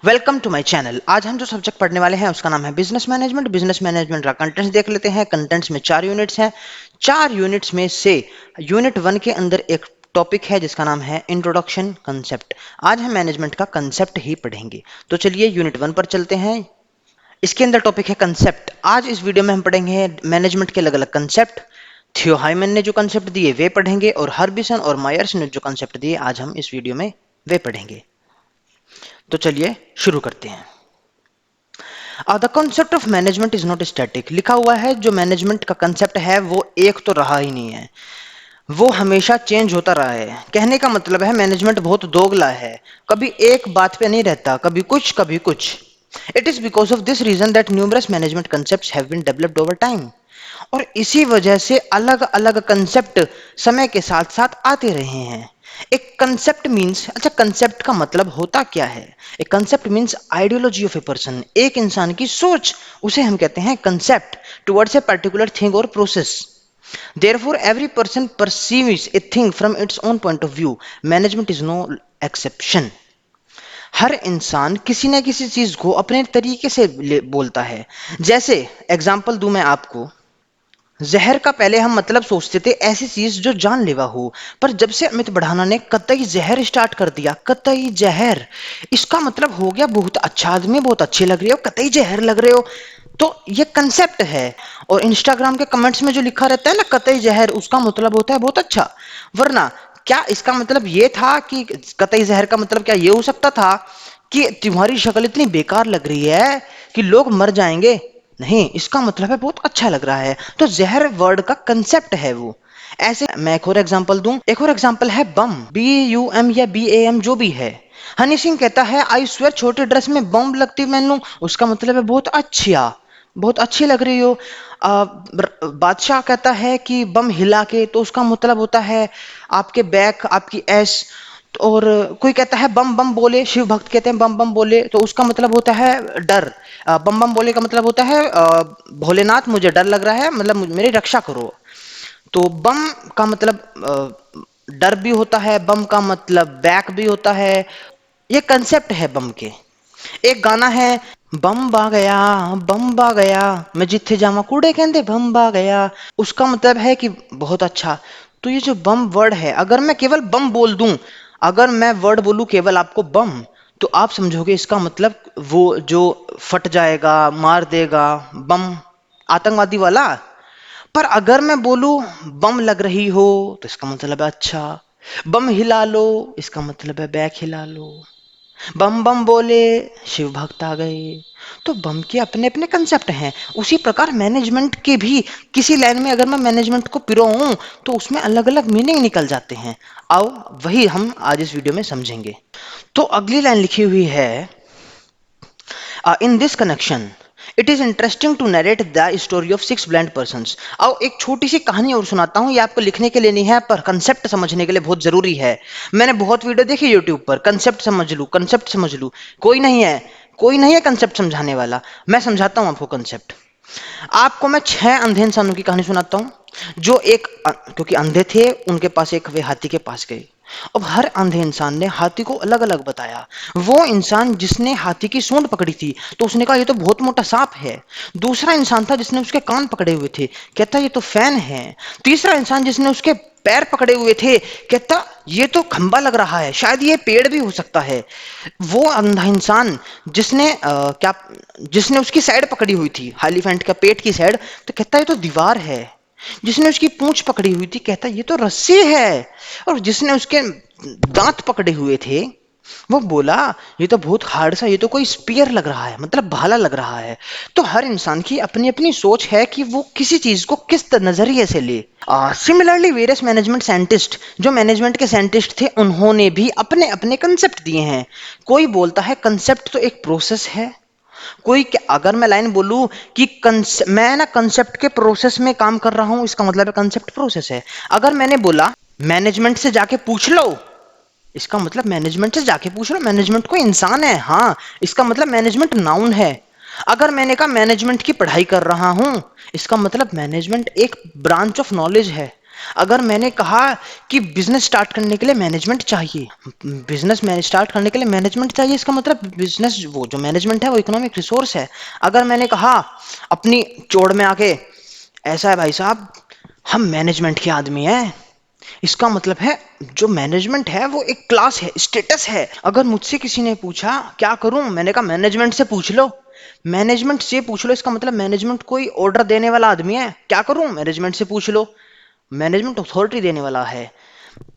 Welcome to my channel. आज हम जो सब्जेक्ट पढ़ने वाले हैं उसका नाम है बिजनेस मैनेजमेंट। बिजनेस मैनेजमेंट का कंटेंट्स देख लेते हैं। कंटेंट्स में 4 यूनिट्स हैं। 4 यूनिट्स में से यूनिट 1 के अंदर एक टॉपिक है जिसका नाम है इंट्रोडक्शन कंसेप्ट। आज हम मैनेजमेंट का कंसेप्ट ही पढ़ेंगे। तो चलिए यूनिट 1 पर चलते हैं। इसके अंदर टॉपिक है कंसेप्ट। आज इस वीडियो में हम पढ़ेंगे मैनेजमेंट के अलग अलग कंसेप्ट। थियो हाइमन ने जो कंसेप्ट दिए वे पढ़ेंगे और हर्बिसन और मायर्स ने जो कंसेप्ट दिए आज हम इस वीडियो में वे पढ़ेंगे। तो चलिए शुरू करते हैं। The concept of management is not static. लिखा हुआ है जो मैनेजमेंट का कंसेप्ट है वो एक तो रहा ही नहीं है, वो हमेशा चेंज होता रहा है। कहने का मतलब है मैनेजमेंट बहुत दोगला है, कभी एक बात पे नहीं रहता, कभी कुछ कभी कुछ। It is because of this reason that numerous management concepts have been developed over time. और इसी वजह से अलग अलग कंसेप्ट समय के साथ साथ आते रहे हैं। एक कंसेप्ट मींस, अच्छा कंसेप्ट का मतलब होता क्या है? एक concept means ideology of a person, एक इंसान की सोच, उसे हम कहते हैं concept towards a particular thing और process. Therefore, every person perceives a thing from its own point of view. Management is no exception. हर इंसान किसी न किसी चीज को अपने तरीके से बोलता है। जैसे एग्जाम्पल दूं मैं आपको, जहर का पहले हम मतलब सोचते थे ऐसी चीज जो जानलेवा हो, पर जब से अमित बढ़ाना ने कतई जहर स्टार्ट कर दिया, कतई जहर, इसका मतलब हो गया बहुत अच्छा आदमी, बहुत अच्छे लग रहे हो, कतई जहर लग रहे हो। तो ये कंसेप्ट है। और इंस्टाग्राम के कमेंट्स में जो लिखा रहता है ना कतई जहर, उसका मतलब होता है बहुत अच्छा। वरना क्या इसका मतलब ये था कि कतई जहर का मतलब क्या ये हो सकता था कि तुम्हारी शक्ल इतनी बेकार लग रही है कि लोग मर जाएंगे? नहीं, इसका मतलब है बहुत अच्छा लग रहा है। तो जहर वर्ड का कंसेप्ट है वो। ऐसे मैं एक और एग्जांपल दूं, एक और एग्जांपल है बम, BUM या BAM जो भी है। हनी सिंह कहता है आई स्वेयर छोटे ड्रेस में बम लगती मैं लूं, उसका मतलब है बहुत अच्छा, बहुत अच्छी लग रही हो। बादशाह कहता है कि बम हिला के, तो उसका मतलब होता है आपके बैक, आपकी ऐश। और कोई कहता है बम बम बोले, शिव भक्त कहते हैं बम बम बोले, तो उसका मतलब होता है डर। बम बम बोले का मतलब होता है भोलेनाथ मुझे डर लग रहा है, मतलब मेरी रक्षा करो। तो बम का मतलब डर भी होता है, बम का मतलब बैक भी होता है। ये कंसेप्ट है बम के। एक गाना है, बम बा गया, बम बा गया, मैं जिथे जावा कूड़े कहते बम बा गया, उसका मतलब है कि बहुत अच्छा। तो ये जो बम वर्ड है, अगर मैं केवल बम बोल दूं, अगर मैं वर्ड बोलूं केवल आपको बम, तो आप समझोगे इसका मतलब वो जो फट जाएगा, मार देगा, बम, आतंकवादी वाला। पर अगर मैं बोलूं बम लग रही हो, तो इसका मतलब है अच्छा। बम हिला लो, इसका मतलब है बैक हिला लो। बम बम बोले, शिव भक्त आ गए। तो बम के अपने अपने कंसेप्ट हैं। उसी प्रकार मैनेजमेंट के भी किसी लाइन में अगर मैं मैनेजमेंट को पिरोऊं तो उसमें अलग अलग मीनिंग निकल जाते हैं। आओ वही हम आज इस वीडियो में समझेंगे। तो अगली लाइन लिखी हुई है, in this connection it is interesting to narrate the story of 6 blind persons. आओ एक छोटी सी कहानी और सुनाता हूँ। ये आपको लिखने के लिए नहीं है पर कंसेप्ट समझने के लिए बहुत जरूरी है। मैंने बहुत वीडियो देखी यूट्यूब पर, कंसेप्ट समझ लूँ, कंसेप्ट समझ लूँ। कोई नहीं है, कोई नहीं है कंसेप्ट समझाने वाला। मैं समझाता हूँ आपको कंसेप्ट। आपको मैं 6 अंधे इंसानों की कहानी सुनाता हूँ। जो एक क्योंकि अंधे थे, उनके पास एक वे हाथी के पास गए। अब हर अंधे इंसान ने हाथी को अलग अलग बताया। वो इंसान जिसने हाथी की सूंड पकड़ी थी तो उसने कहा ये तो बहुत मोटा सांप है। दूसरा इंसान था जिसने उसके कान पकड़े हुए थे, कहता ये तो फैन है। तीसरा इंसान जिसने उसके पैर पकड़े हुए थे, कहता ये तो खंबा लग रहा है, शायद ये पेड़ भी हो सकता है। वो अंधा इंसान जिसने क्या जिसने उसकी साइड पकड़ी हुई थी, एलिफेंट का पेट की साइड, तो कहता ये तो दीवार है। जिसने उसकी पूंछ पकड़ी हुई थी कहता ये तो रस्सी है। और जिसने उसके दांत पकड़े हुए थे वो बोला ये तो बहुत हार्ड सा, ये तो कोई स्पीयर लग रहा है, मतलब भाला लग रहा है। तो हर इंसान की अपनी अपनी सोच है कि वो किसी चीज को किस नजरिए से ले। सिमिलरली वेरियस मैनेजमेंट साइंटिस्ट, जो मैनेजमेंट के साइंटिस्ट थे, उन्होंने भी अपने अपने कंसेप्ट दिए हैं। कोई बोलता है कंसेप्ट तो एक प्रोसेस है। कोई अगर मैं लाइन बोलूं कि मैं ना कंसेप्ट के प्रोसेस में काम कर रहा हूं, इसका मतलब है कंसेप्ट प्रोसेस है। अगर मैंने बोला मैनेजमेंट से जाके पूछ लो, इसका मतलब मैनेजमेंट से जाके पूछ लो, मैनेजमेंट कोई इंसान है, हाँ, इसका मतलब मैनेजमेंट नाउन है। अगर मैंने कहा मैनेजमेंट की पढ़ाई कर रहा हूं, इसका मतलब मैनेजमेंट एक ब्रांच ऑफ नॉलेज है। अगर मैंने कहा कि बिजनेस स्टार्ट करने के लिए मैनेजमेंट चाहिए, बिजनेस में स्टार्ट करने के लिए मैनेजमेंट चाहिए, इसका मतलब बिजनेस वो जो मैनेजमेंट है वो इकोनॉमिक रिसोर्स है। अगर मैंने कहा अपनी चोड़ में आके, ऐसा है भाई साहब, हम मैनेजमेंट के आदमी हैं, इसका मतलब है जो मैनेजमेंट है वो एक क्लास है, स्टेटस है। अगर मुझसे किसी ने पूछा क्या करूं, मैंने कहा मैनेजमेंट से पूछ लो, मैनेजमेंट से पूछ लो, इसका मतलब मैनेजमेंट कोई ऑर्डर देने वाला आदमी है। क्या करूं, मैनेजमेंट से पूछ लो, मैनेजमेंट अथॉरिटी देने वाला है।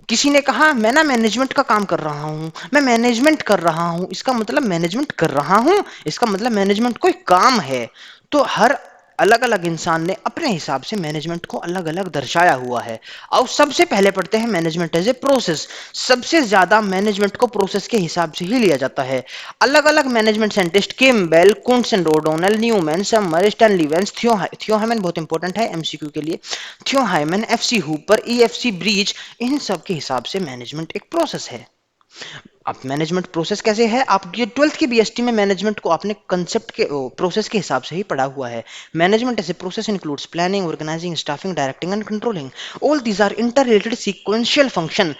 किसी ने कहा मैं ना मैनेजमेंट का काम कर रहा हूं, मैं मैनेजमेंट कर रहा हूं, इसका मतलब मैनेजमेंट कर रहा हूं, इसका मतलब मैनेजमेंट कोई काम है। तो हर अलग अलग इंसान ने अपने हिसाब से मैनेजमेंट को अलग अलग दर्शाया हुआ है। और सबसे पहले पढ़ते हैं मैनेजमेंट एज ए प्रोसेस। सबसे ज्यादा मैनेजमेंट को प्रोसेस के हिसाब से ही लिया जाता है। अलग अलग management scientist Kimball, Koontz and O'Donnell, Newman, Summer, Stanley Vance, Theo Haimann बहुत इंपॉर्टेंट है एमसीक्यू के लिए, Theo Haimann, FC Hooper, EFC Brech, इन सब के हिसाब से मैनेजमेंट एक प्रोसेस है। अब मैनेजमेंट प्रोसेस कैसे है, आप ये 12th की बीएसटी में मैनेजमेंट को आपने कंसेप्ट के प्रोसेस के हिसाब से ही पढ़ा हुआ है। Management as a process includes planning, organising, staffing, directing and controlling. All these are inter related sequential function.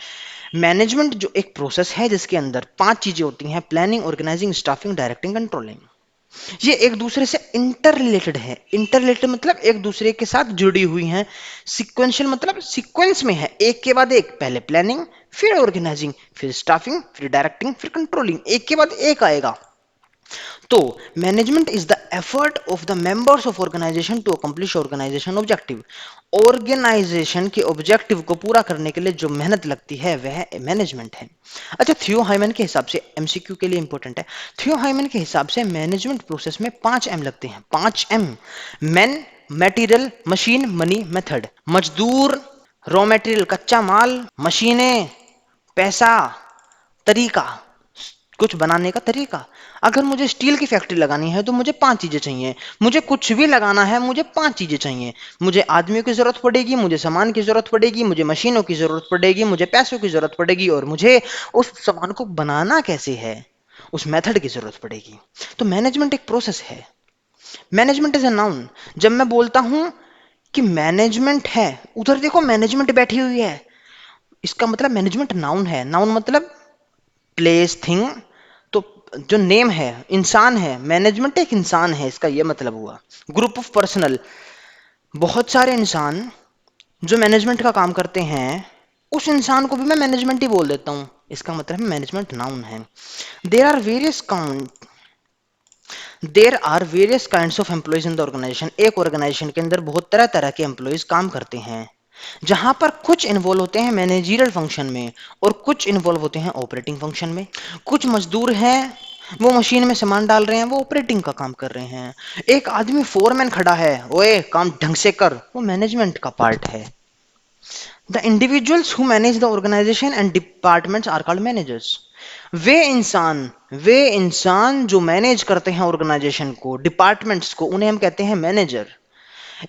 Management जो एक प्रोसेस है जिसके अंदर 5 चीजें होती हैं, planning, organising, staffing, directing, controlling, ये एक दूसरे से इंटर रिलेटेड है। इंटर रिलेटेड मतलब एक दूसरे के साथ जुड़ी हुई हैं। सिक्वेंशियल मतलब सीक्वेंस में है, एक के बाद एक, पहले प्लानिंग, फिर ऑर्गेनाइजिंग, फिर स्टाफिंग, फिर डायरेक्टिंग, फिर कंट्रोलिंग, एक के बाद एक आएगा। तो management is the effort of the members of organisation to accomplish organisation objective. Organisation के ऑब्जेक्टिव को पूरा करने के लिए जो मेहनत लगती है वह मैनेजमेंट है। अच्छा, थियो हाइमन के हिसाब से एमसीक्यू के लिए इंपॉर्टेंट है। थियो हाइमन के हिसाब से मैनेजमेंट प्रोसेस में 5 एम लगते हैं। 5 M, man, material, machine, money, method. मजदूर, रॉ मटेरियल कच्चा माल, मशीनें, पैसा, तरीका, कुछ बनाने का तरीका। अगर मुझे स्टील की फैक्ट्री लगानी है तो मुझे 5 चीजें चाहिए। मुझे कुछ भी लगाना है, मुझे 5 चीजें चाहिए। मुझे आदमियों की जरूरत पड़ेगी, मुझे सामान की जरूरत पड़ेगी, मुझे मशीनों की जरूरत पड़ेगी, मुझे पैसों की जरूरत पड़ेगी, और मुझे उस सामान को बनाना कैसे है, उस मेथड की जरूरत पड़ेगी। तो मैनेजमेंट एक प्रोसेस है। Management is a noun. जब मैं बोलता हूं कि मैनेजमेंट है, उधर देखो मैनेजमेंट बैठी हुई है, इसका मतलब मैनेजमेंट नाउन है। नाउन मतलब प्लेस, थिंग। तो जो नेम है, इंसान है, मैनेजमेंट एक इंसान है, इसका यह मतलब हुआ। ग्रुप ऑफ पर्सनल, बहुत सारे इंसान जो मैनेजमेंट का काम करते हैं, उस इंसान को भी मैं मैनेजमेंट ही बोल देता हूं, इसका मतलब मैनेजमेंट नाउन है। There are various count there are various kinds of employees in the organisation. एक ऑर्गेनाइजेशन के अंदर बहुत तरह तरह के एम्प्लॉयज काम करते हैं, जहां पर कुछ इन्वॉल्व होते हैं मैनेजरियल फंक्शन में और कुछ इन्वॉल्व होते हैं ऑपरेटिंग फंक्शन में। कुछ मजदूर हैं, वो मशीन में सामान डाल रहे हैं, वो ऑपरेटिंग का काम कर रहे हैं। एक आदमी फोरमैन खड़ा है, ओए काम ढंग से कर, वो मैनेजमेंट का पार्ट है। The individuals who manage the organisation and departments are called managers. वे इंसान जो मैनेज करते हैं ऑर्गेनाइजेशन को, डिपार्टमेंट्स को, उन्हें हम कहते हैं मैनेजर।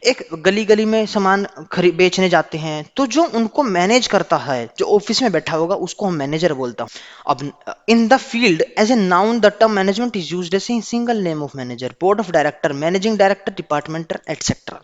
एक गली गली में सामान खरीद बेचने जाते हैं, तो जो उनको मैनेज करता है, जो ऑफिस में बैठा होगा, उसको हम मैनेजर बोलता हूं। अब in the field as a noun the term management is used as a single name of manager, board of director, managing director, department, etcetera.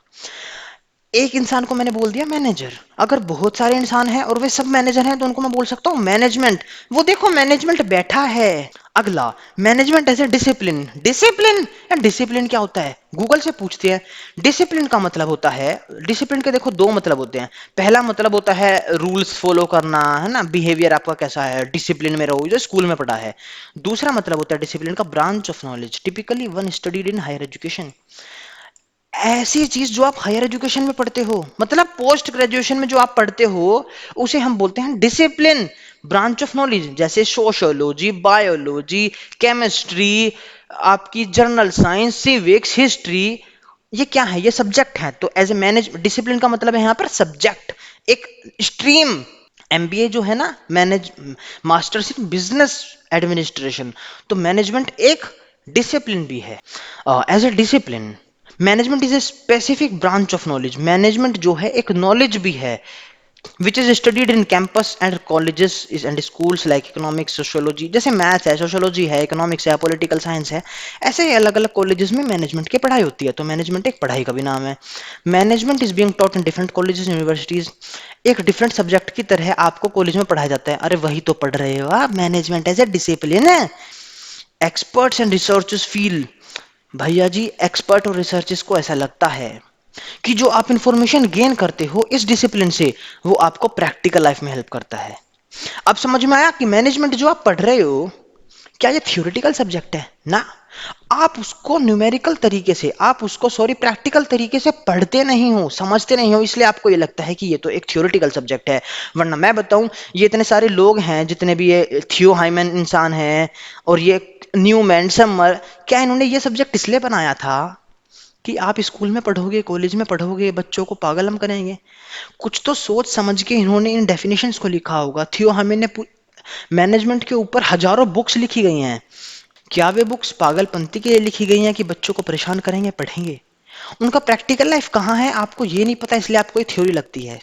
एक इंसान को मैंने बोल दिया मैनेजर। अगर बहुत सारे इंसान हैं और वे सब मैनेजर हैं तो उनको मैं बोल सकता हूँ मैनेजमेंट। वो देखो मैनेजमेंट बैठा है। अगला, management as a discipline. Discipline, या डिसिप्लिन क्या होता है, गूगल से पूछते हैं। डिसिप्लिन का मतलब होता है, डिसिप्लिन के देखो 2 मतलब होते हैं। पहला मतलब होता है रूल्स फॉलो करना, है ना, बिहेवियर आपका कैसा है, डिसिप्लिन में रहो, जो स्कूल में पढ़ा है। दूसरा मतलब होता है डिसिप्लिन का branch of knowledge, typically one studied in higher education. ऐसी चीज जो आप हायर एजुकेशन में पढ़ते हो, मतलब पोस्ट ग्रेजुएशन में जो आप पढ़ते हो, उसे हम बोलते हैं डिसिप्लिन, ब्रांच ऑफ नॉलेज। जैसे सोशियोलॉजी, बायोलॉजी, केमिस्ट्री, आपकी जर्नल साइंस, सिविक्स, हिस्ट्री, ये क्या है, ये सब्जेक्ट है। तो एज ए मैनेज, डिसिप्लिन का मतलब है यहां पर सब्जेक्ट, एक स्ट्रीम। एमबीए जो है ना, manage masters in business administration, तो मैनेजमेंट एक डिसिप्लिन भी है। As a discipline, management is a specific branch of knowledge. Management जो है एक नॉलेज भी है। Which is studied in campus and colleges and schools like economics, sociology, जैसे मैथ है, सोशियोलॉजी है, इकोनॉमिक्स है, पॉलिटिकल साइंस है, ऐसे ही अलग अलग कॉलेजेस में मैनेजमेंट की पढ़ाई होती है। तो मैनेजमेंट एक पढ़ाई का भी नाम है। Management is being taught in different colleges universities. एक डिफरेंट सब्जेक्ट की तरह आपको कॉलेज में पढ़ाया जाता है। अरे वही तो पढ़ रहे हो आप, मैनेजमेंट एज ए डिसिप्लिन है। एक्सपर्ट्स एंड रिसर्चर्स फील, भैया जी एक्सपर्ट और रिसर्चर्स को ऐसा लगता है कि जो आप इंफॉर्मेशन गेन करते हो इस डिसिप्लिन से, वो आपको प्रैक्टिकल लाइफ में हेल्प करता है। अब समझ में आया कि मैनेजमेंट जो आप पढ़ रहे हो, क्या ये थियोरेटिकल सब्जेक्ट है ना? आप उसको न्यूमेरिकल तरीके से, आप उसको सॉरी प्रैक्टिकल तरीके से पढ़ते नहीं हो, समझते नहीं हो, इसलिए आपको ये लगता है कि ये तो एक थियोरेटिकल सब्जेक्ट है। वरना मैं बताऊं, ये इतने सारे लोग हैं, जितने भी ये थियो हाइमन इंसान हैं और ये न्यूमैन समर, क्या इन्होंने ये सब्जेक्ट इसलिए बनाया था कि आप स्कूल में पढ़ोगे, कॉलेज में पढ़ोगे, बच्चों को पागल हम करेंगे? कुछ तो सोच समझ के इन्होंने इन डेफिनेशंस को लिखा होगा। थियो हमें ने मैनेजमेंट के ऊपर हजारों बुक्स लिखी गई हैं। क्या वे बुक्स पागलपंती के लिए लिखी गई हैं कि बच्चों को परेशान करेंगे, पढ़ेंगे? उनका प्रैक्टिकल लाइफ कहाँ है आपको ये नहीं पता, इसलिए आपको ये थ्योरी लगती है।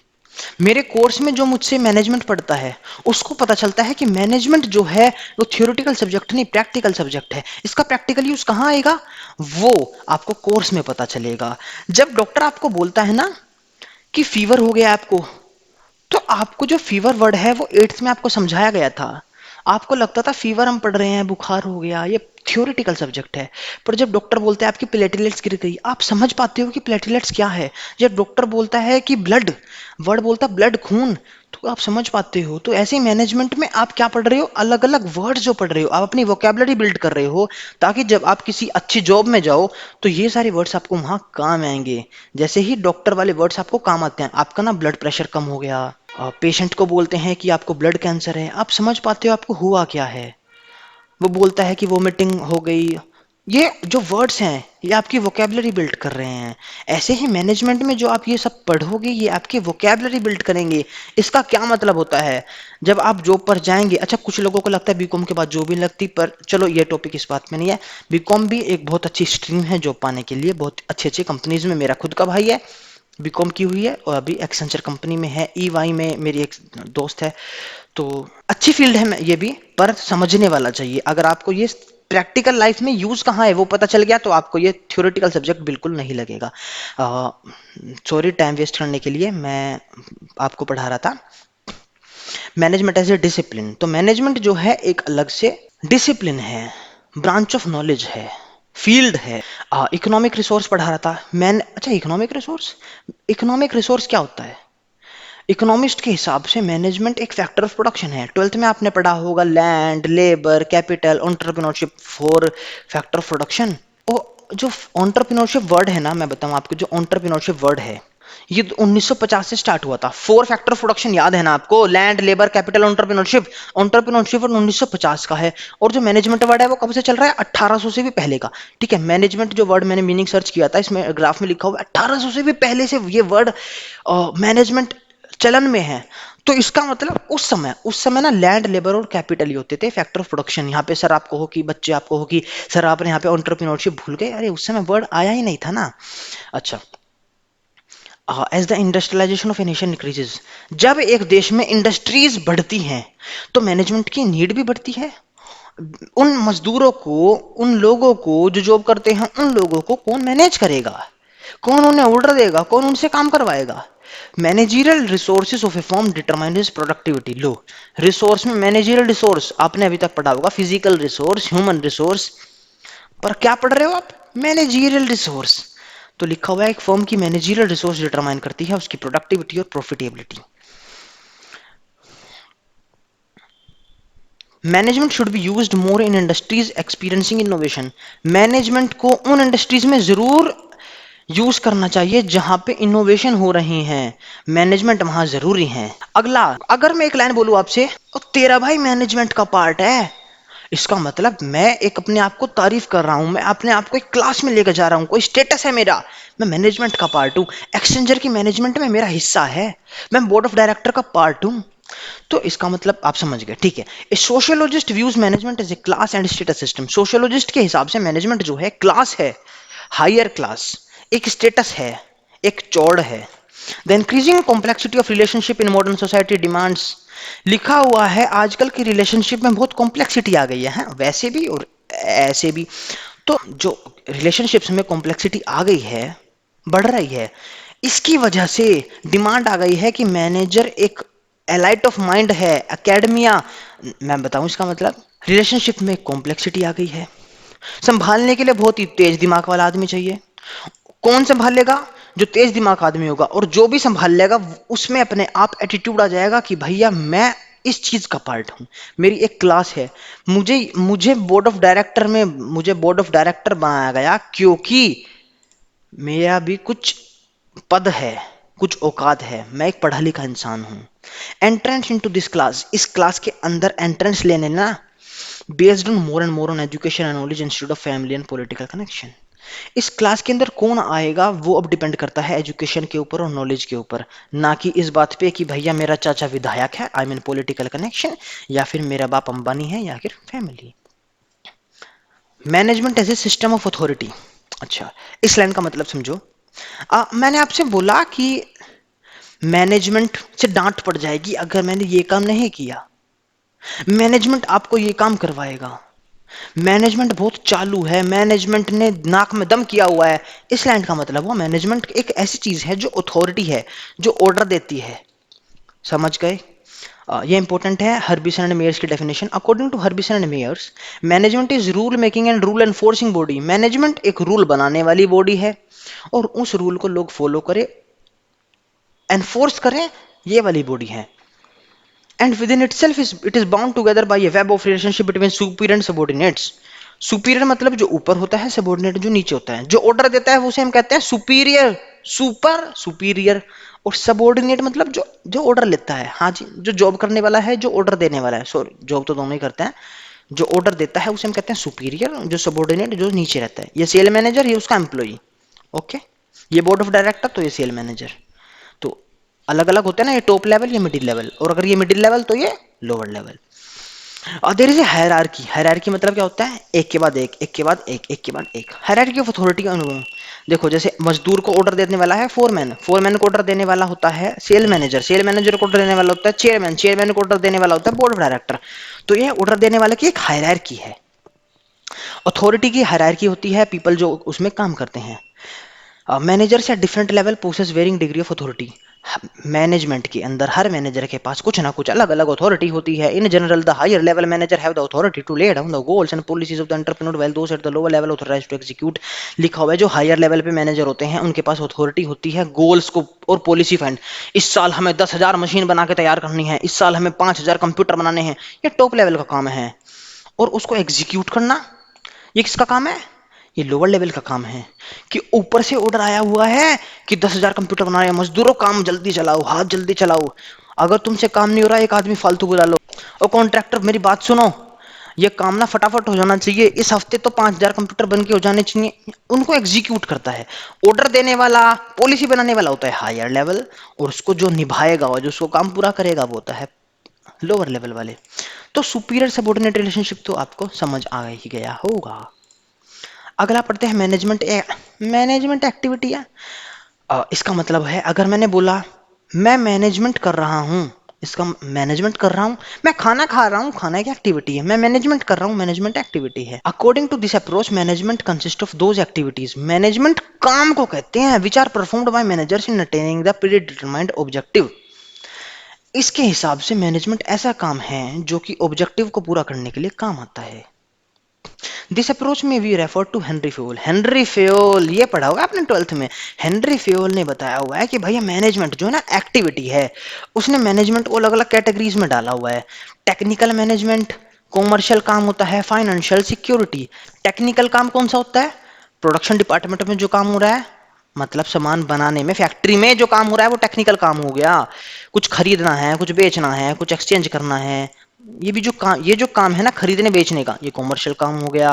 मेरे कोर्स में जो मुझसे मैनेजमेंट पढ़ता है, उसको पता चलता है कि मैनेजमेंट जो है वो थ्योरेटिकल सब्जेक्ट नहीं, प्रैक्टिकल सब्जेक्ट है। इसका प्रैक्टिकल यूज कहाँ आएगा, वो आपको कोर्स में पता चलेगा। जब डॉक्टर आपको बोलता है ना कि फीवर हो गया आपको, तो आपको जो फीवर वर्ड है वो 8th में आपको समझाया गया था। आपको लगता था फीवर हम पढ़ रहे हैं, बुखार हो गया, ये थ्योरेटिकल सब्जेक्ट है। पर जब डॉक्टर बोलते हैं आपकी प्लेटलेट्स गिर गई, आप समझ पाते हो कि प्लेटलेट्स क्या है। जब डॉक्टर बोलता है कि ब्लड, वर्ड बोलता है ब्लड, खून, तो आप समझ पाते हो। तो ऐसे ही मैनेजमेंट में आप क्या पढ़ रहे हो, अलग अलग वर्ड्स जो पढ़ रहे हो, आप अपनी वोकेबलरी बिल्ड कर रहे हो, ताकि जब आप किसी अच्छी जॉब में जाओ तो ये सारे वर्ड्स आपको वहां काम आएंगे। जैसे ही डॉक्टर वाले वर्ड्स आपको काम आते हैं, आपका ना ब्लड प्रेशर कम हो गया, पेशेंट को बोलते हैं कि आपको ब्लड कैंसर है, आप समझ पाते हो आपको हुआ क्या है। वो बोलता है कि वोमिटिंग हो गई। ये जो वर्ड्स हैं ये आपकी वोकेबलरी बिल्ड कर रहे हैं। ऐसे ही मैनेजमेंट में जो आप ये सब पढ़ोगे, ये आपकी वोकेबलरी बिल्ड करेंगे। इसका क्या मतलब होता है, जब आप जॉब पर जाएंगे, अच्छा कुछ लोगों को लगता है बीकॉम के बाद जॉब ही नहीं लगती, पर चलो ये टॉपिक इस बात में नहीं है। बीकॉम भी एक बहुत अच्छी स्ट्रीम है जॉब पाने के लिए, बहुत अच्छी अच्छी कंपनीज में। मेरा खुद का भाई है, बीकॉम की हुई है और अभी एक्सेंचर कंपनी में है। ईवाई में मेरी एक दोस्त है। तो अच्छी फील्ड है ये भी, पर समझने वाला चाहिए। अगर आपको ये प्रैक्टिकल लाइफ में यूज कहाँ है वो पता चल गया, तो आपको ये थ्योरेटिकल सब्जेक्ट बिल्कुल नहीं लगेगा। सॉरी टाइम वेस्ट करने के लिए, मैं आपको पढ़ा रहा था मैनेजमेंट एज ए डिसिप्लिन। तो मैनेजमेंट जो है एक अलग से डिसिप्लिन है, ब्रांच ऑफ नॉलेज है, फील्ड है। इकोनॉमिक रिसोर्स पढ़ा रहा था मैंने। अच्छा इकोनॉमिक रिसोर्स, इकोनॉमिक रिसोर्स क्या होता है? इकोनॉमिस्ट के हिसाब से मैनेजमेंट एक फैक्टर ऑफ प्रोडक्शन है। 12th में आपने पढ़ा होगा land, labour, capital, entrepreneurship, 4 factor of production. Oh, जो एंटरप्रेन्योरशिप वर्ड है ना, मैं बताऊं आपको, जो एंटरप्रेन्योरशिप वर्ड है ये 1950 से स्टार्ट हुआ था। 4 फैक्टर ऑफ प्रोडक्शन याद है ना आपको, land, labour, capital, entrepreneurship. Entrepreneurship 1950 का है। और जो मैनेजमेंट वर्ड है वो कब से चल रहा है, 1800 से भी पहले का। ठीक है, मैनेजमेंट जो वर्ड मैंने मीनिंग सर्च किया था, इसमें ग्राफ में लिखा हुआ है 1800 से भी पहले से ये वर्ड मैनेजमेंट चलन में है। तो इसका मतलब उस समय ना लैंड, लेबर और कैपिटल ही होते थे फैक्टर ऑफ प्रोडक्शन। यहाँ पे सर आपको हो कि बच्चे आपको हो कि सर आपने यहाँ पे एंटरप्रेन्योरशिप भूल गए, अरे उस समय वर्ड आया ही नहीं था ना। अच्छा, as the industrialisation of a nation increases, जब एक देश में इंडस्ट्रीज बढ़ती हैं तो मैनेजमेंट की नीड भी बढ़ती है। उन मजदूरों को, उन लोगों को जो जॉब करते हैं, उन लोगों को कौन मैनेज करेगा, कौन उन्हें ऑर्डर देगा, कौन उनसे काम करवाएगा? Managerial resources of A form determines productivity. Low, resource में मैनेजरियल रिसोर्स आपने अभी तक पढ़ा होगा, फिजिकल रिसोर्स, ह्यूमन रिसोर्स, पर क्या पढ़ रहे हो आप, मैनेजरियल रिसोर्स। तो लिखा हुआ है एक फर्म की मैनेजरियल रिसोर्स डिटरमाइन करती है उसकी प्रोडक्टिविटी और profitability. Management should be used more in industries experiencing innovation. Management को उन इंडस्ट्रीज में जरूर यूज करना चाहिए जहां पे इनोवेशन हो रही है, मैनेजमेंट वहां जरूरी है। अगला, अगर मैं एक लाइन बोलूं आपसे, तो तेरा भाई मैनेजमेंट का पार्ट है, इसका मतलब मैं एक अपने आप को तारीफ कर रहा हूं, मैं अपने आप को एक क्लास में लेकर जा रहा हूं, कोई स्टेटस है मेरा, मैं मैनेजमेंट का पार्ट हूं, एक्सचेंजर की मैनेजमेंट में मेरा हिस्सा है, मैं बोर्ड ऑफ डायरेक्टर का पार्ट हूं। तो इसका मतलब आप समझ गए, ठीक है। A sociologist views management as a class and status system. Sociologist के हिसाब से मैनेजमेंट जो है क्लास है, हायर क्लास, एक स्टेटस है, एक चौड़ है। The increasing complexity of relationship in modern society demands, लिखा हुआ है आजकल की रिलेशनशिप में बहुत कॉम्प्लेक्सिटी आ गई है, वैसे भी और ऐसे भी। तो जो रिलेशनशिप्स में कॉम्प्लेक्सिटी आ गई है, बढ़ रही है, इसकी वजह से डिमांड आ गई है कि मैनेजर एक एलाइट ऑफ माइंड है, एकेडमिया। मैं बताऊं इसका मतलब, रिलेशनशिप में कॉम्प्लेक्सिटी आ गई है, संभालने के लिए बहुत ही तेज दिमाग वाला आदमी चाहिए। कौन संभाल लेगा? जो तेज दिमाग आदमी होगा, और जो भी संभाल लेगा उसमें अपने आप एटीट्यूड आ जाएगा कि भैया मैं इस चीज का पार्ट हूं, मेरी एक क्लास है, मुझे मुझे बोर्ड ऑफ डायरेक्टर में मुझे बोर्ड ऑफ डायरेक्टर बनाया गया क्योंकि मेरा भी कुछ पद है, कुछ औकात है, मैं एक पढ़ा लिखा इंसान हूं। एंट्रेंस इनटू दिस क्लास, इस क्लास के अंदर एंट्रेंस लेने ना, based on more and more on education and knowledge instead of family and political connection. इस क्लास के अंदर कौन आएगा वो अब डिपेंड करता है एजुकेशन के ऊपर और नॉलेज के ऊपर, ना कि इस बात पे कि भैया मेरा चाचा विधायक है, आई मीन पॉलिटिकल कनेक्शन, या फिर मेरा बाप अंबानी है, या फिर family. Management as a system of authority. अच्छा, इस लाइन का मतलब समझो। मैंने आपसे बोला कि मैनेजमेंट से डांट पड़ जाएगी अगर मैंने ये काम नहीं किया, मैनेजमेंट आपको ये काम करवाएगा, मैनेजमेंट बहुत चालू है, मैनेजमेंट ने नाक में दम किया हुआ है। इस लाइन का मतलब हुआ मैनेजमेंट एक ऐसी चीज है जो अथॉरिटी है, जो ऑर्डर देती है। समझ गए? ये इंपॉर्टेंट है, हर्बिसन एंड मेयर्स की definition. According to Harbison and Myers, management is rule making and rule enforcing body. Management एक रूल बनाने वाली बॉडी है, और उस रूल को लोग फॉलो करें, एनफोर्स करें, ये वाली बॉडी है। And within itself it is bound together by a web of relationship between superior and subordinates. Superior मतलब जो ऊपर होता है, सबॉर्डिनेट जो नीचे होता है, जो ऑर्डर देता है उसे हम कहते हैं सुपीरियर, सुपर सुपीरियर। और सबॉर्डिनेट मतलब जो जो ऑर्डर लेता है, हाँ जी, जो जॉब करने वाला है, जो ऑर्डर देने वाला है, सॉरी जॉब तो दोनों ही करते हैं, जो ऑर्डर देता है उसे हम कहते हैं सुपीरियर, जो सबॉर्डिनेट जो नीचे रहता है, ये सेल मैनेजर, ये उसका एम्प्लॉई। ओके, ये बोर्ड ऑफ डायरेक्टर, तो ये सेल मैनेजर। तो अलग अलग होते हैं ना, ये टॉप लेवल, ये मिडिल लेवल, और अगर ये मिडिल लेवल तो ये लोअर लेवल। और there is a hierarchy. Hierarchy मतलब क्या होता है? एक के बाद एक, एक के बाद एक, एक के बाद एक। हायरार्की ऑफ अथॉरिटी का अनुभव, देखो जैसे मजदूर को ऑर्डर देने वाला है फोरमैन, फोरमैन को ऑर्डर देने वाला होता है सेल मैनेजर, सेल मैनेजर को ऑर्डर देने वाला होता है चेयरमैन, चेयरमैन को ऑर्डर देने वाला होता है बोर्ड ऑफ डायरेक्टर। तो ये ऑर्डर देने वाले की एक हायरार्की है। अथॉरिटी की हायरार्की होती है पीपल जो उसमें काम करते हैं। मैनेजर से different level possess varying degree of authority. Management के अंदर हर मैनेजर के पास कुछ ना कुछ अलग अलग अथॉरिटी होती है। In general the higher level manager have the authority to lay down the goals and policies of the entrepreneur while those at the lower level authorised to execute. लिखा हुआ है जो हायर लेवल पे manager होते हैं उनके पास authority होती है गोल्स को और पॉलिसी फाइंड। इस साल हमें 10,000 मशीन बना के तैयार करनी है, इस साल हमें 5,000 कंप्यूटर बनाने हैं, ये टॉप लेवल का काम है। और उसको एग्जीक्यूट करना, ये किसका काम है? ये लोअर लेवल का काम है। कि ऊपर से ऑर्डर आया हुआ है कि 10,000 कंप्यूटर बना रहे हैं, मजदूरों काम जल्दी चलाओ, हाथ जल्दी चलाओ, अगर तुमसे काम नहीं हो रहा एक आदमी फालतू बुला लो। और कॉन्ट्रैक्टर मेरी बात सुनो, ये काम ना फटाफट हो जाना चाहिए, इस हफ्ते तो 5,000 कंप्यूटर बन के हो जाने चाहिए। उनको एग्जीक्यूट करता है। ऑर्डर देने वाला, पॉलिसी बनाने वाला होता है हायर लेवल, और उसको जो निभाएगा और जो उसको काम पूरा करेगा वो होता है लोअर लेवल वाले। तो सुपीरियर सबऑर्डिनेट रिलेशनशिप तो आपको समझ आ ही गया होगा। अगला पढ़ते हैं मैनेजमेंट। मैनेजमेंट एक्टिविटी है। इसका मतलब है, अगर मैंने बोला मैं मैनेजमेंट कर रहा हूं, इसका मैनेजमेंट कर रहा हूं, मैं खाना खा रहा हूं, खाना एक एक्टिविटी है, मैं मैनेजमेंट कर रहा हूं, मैनेजमेंट एक्टिविटी है। According to this approach management consist of those activities. Management काम को कहते हैं which are performed by managers in attaining the predetermined objective. इसके हिसाब से मैनेजमेंट ऐसा काम है जो कि ऑब्जेक्टिव को पूरा करने के लिए काम आता है। दिस अप्रोच में we refer to Henri Fayol. Henri Fayol, ये पढ़ा होगा आपने 12th में। हेनरी फ्योल ने बताया हुआ है कि भैया मैनेजमेंट जो है ना एक्टिविटी है, उसने मैनेजमेंट को अलग अलग कैटेगरीज में डाला हुआ है। टेक्निकल मैनेजमेंट, कॉमर्शियल काम होता है, फाइनेंशियल, सिक्योरिटी। टेक्निकल काम कौन सा होता है? प्रोडक्शन डिपार्टमेंट में जो काम हो रहा है, मतलब सामान बनाने में, फैक्ट्री में जो काम हो रहा है वो टेक्निकल काम हो गया। कुछ खरीदना है, कुछ बेचना है, कुछ एक्सचेंज करना है, ये जो काम है ना खरीदने बेचने का, ये कॉमर्शियल काम हो गया।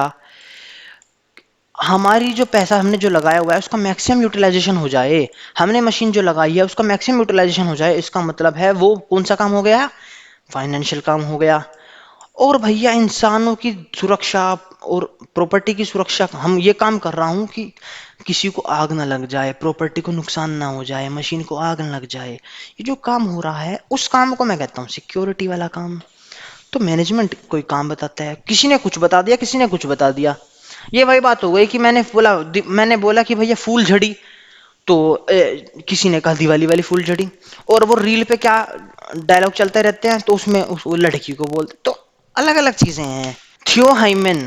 हमारी जो पैसा हमने जो लगाया हुआ है उसका मैक्सिमम यूटिलाइजेशन हो जाए, हमने मशीन जो लगाई है उसका मैक्सिमम यूटिलाइजेशन हो जाए, इसका मतलब है वो कौन सा काम हो गया? फाइनेंशियल काम हो गया। और भैया इंसानों की सुरक्षा और प्रॉपर्टी की सुरक्षा, हम ये काम कर रहा हूँ कि किसी को आग ना लग जाए, प्रॉपर्टी को नुकसान ना हो जाए, मशीन को आग ना लग जाए, ये जो काम हो रहा है उस काम को मैं कहता हूँ सिक्योरिटी वाला काम। तो मैनेजमेंट कोई काम बताता है, किसी ने कुछ बता दिया, किसी ने कुछ बता दिया। ये वही बात हो गई कि मैंने बोला कि भैया फूल झड़ी, तो किसी ने कहा दिवाली वाली फूल झड़ी। और वो रील पे क्या डायलॉग चलते रहते हैं, तो उसमें वो लड़की को बोलते, तो अलग अलग चीजें हैं। थियो हाइमन,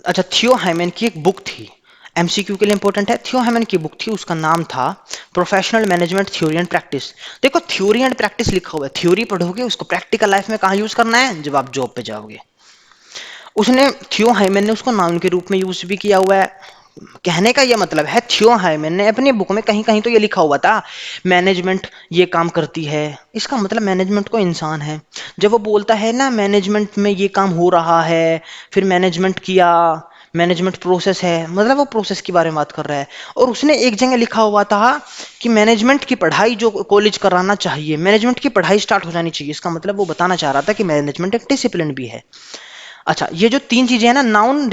अच्छा थियो हाइमन की एक बुक थी, एमसीक्यू के लिए इंपॉर्टेंट है। थियो हाइमन की बुक थी, उसका नाम था professional management theory and practice. देखो थ्योरी एंड प्रैक्टिस लिखा हुआ है, थ्योरी पढ़ोगे उसको प्रैक्टिकल लाइफ में कहाँ यूज करना है, जब आप जॉब पे जाओगे। उसने थियो हाइमन ने उसको नाउन के रूप में यूज भी किया हुआ है। कहने का ये मतलब है, थियो हाइमन ने अपनी बुक में कहीं कहीं तो ये लिखा हुआ था मैनेजमेंट ये काम करती है, इसका मतलब मैनेजमेंट को इंसान है। जब वो बोलता है ना मैनेजमेंट में ये काम हो रहा है, फिर मैनेजमेंट किया, मैनेजमेंट प्रोसेस है, मतलब वो प्रोसेस के बारे में बात कर रहा है। और उसने एक जगह लिखा हुआ था कि मैनेजमेंट की पढ़ाई जो कॉलेज कराना चाहिए, मैनेजमेंट की पढ़ाई स्टार्ट हो जानी चाहिए, इसका मतलब वो बताना चाह रहा था कि मैनेजमेंट एक डिसिप्लिन भी है। अच्छा, ये जो तीन चीजें हैं ना, नाउन,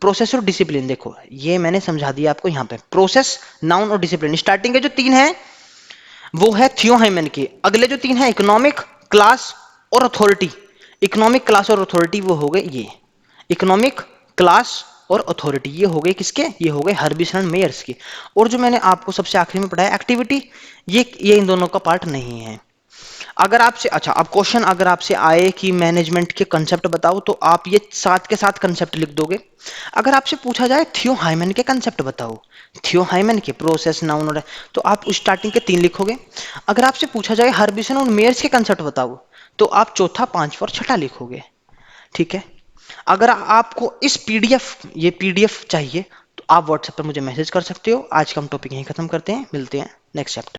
प्रोसेस और डिसिप्लिन, देखो ये मैंने समझा दिया आपको यहाँ पे, प्रोसेस, नाउन और डिसिप्लिन। स्टार्टिंग के जो तीन है वो है थियो हाइमन के, अगले जो तीन है इकोनॉमिक, क्लास और अथॉरिटी। इकोनॉमिक, क्लास और अथॉरिटी वो हो गए ये, इकोनॉमिक, क्लास और अथॉरिटी ये हो गए किसके, ये हो गए हर्बिसन मेयर्स के। और जो मैंने आपको सबसे आखिरी में पढ़ाया एक्टिविटी, ये इन दोनों का पार्ट नहीं है। अगर आपसे, अच्छा अब क्वेश्चन अगर आपसे आए कि मैनेजमेंट के कंसेप्ट बताओ, तो आप ये साथ के साथ कंसेप्ट लिख दोगे। अगर आपसे पूछा जाए थियो हाइमन के कंसेप्ट बताओ, थियो हाइमन के प्रोसेस, नाउन और, तो आप स्टार्टिंग के तीन लिखोगे। अगर आपसे पूछा जाए हर्बिसन और मेयर्स के कंसेप्ट बताओ, तो आप चौथा, पांचवा और छठा लिखोगे। ठीक है। अगर आपको इस पीडीएफ, ये पीडीएफ चाहिए, तो आप व्हाट्सएप पर मुझे मैसेज कर सकते हो। आज का हम टॉपिक यहीं खत्म करते हैं, मिलते हैं नेक्स्ट चैप्टर।